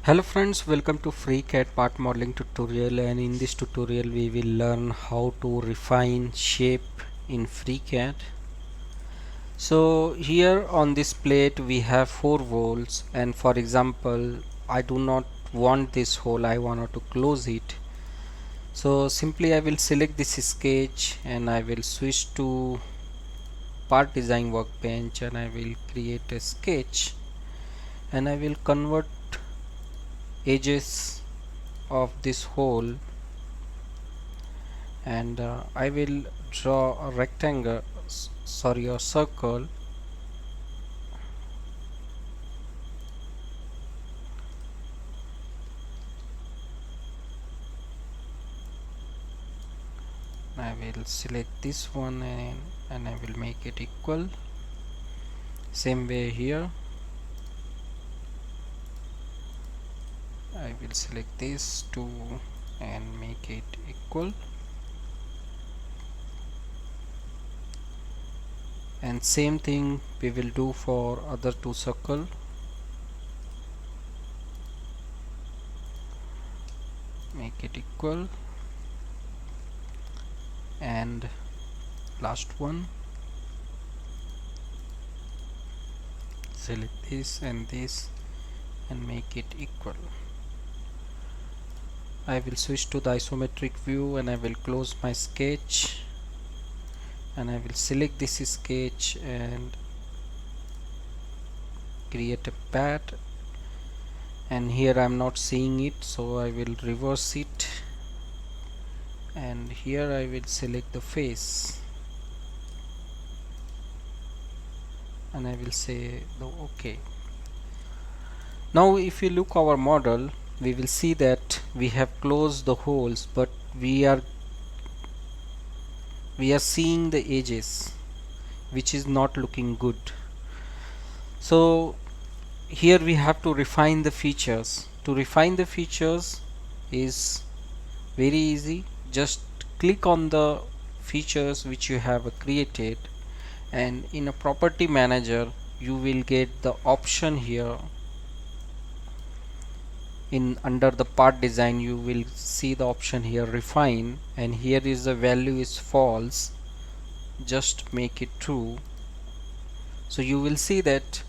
Hello friends, welcome to FreeCAD part modeling tutorial, and in this tutorial we will learn how to refine shape in FreeCAD. So here on this plate we have 4 holes, and for example I do not want this hole, I want to close it. So simply I will select this sketch and I will switch to part design workbench and I will create a sketch and I will convert edges of this hole, and I will draw a rectangle, sorry, a circle, I will select this one and I will make it equal. Same way here I will select this two and make it equal, and same thing we will do for other two circle. Make it equal, and last one select this and make it equal. I will switch to the isometric view and I will close my sketch and I will select this sketch and create a path, and here I am not seeing it, so I will reverse it, and here I will select the face and I will say the OK. Now if you look our model, we will see that we have closed the holes, but we are seeing the edges, which is not looking good. So here we have to refine the features. To refine the features is very easy. Just click on the features which you have created, and in a property manager you will get the option here. In under the part design you will see the option here, refine, and here is the value is false, just make it true. So you will see that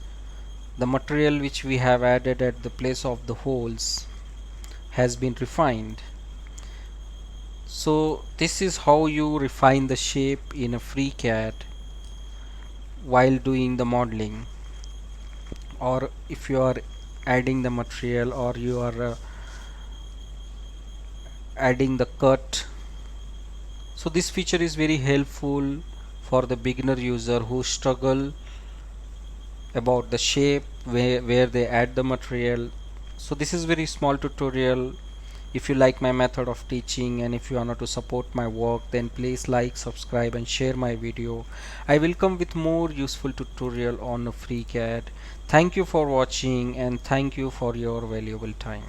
the material which we have added at the place of the holes has been refined. So this is how you refine the shape in a FreeCAD while doing the modeling, or if you are adding the material, or you are adding the cut. So this feature is very helpful for the beginner user who struggle about the shape where they add the material. So this is very small tutorial. If you like my method of teaching and if you want to support my work, then please like, subscribe and share my video. I will come with more useful tutorial on FreeCAD. Thank you for watching and thank you for your valuable time.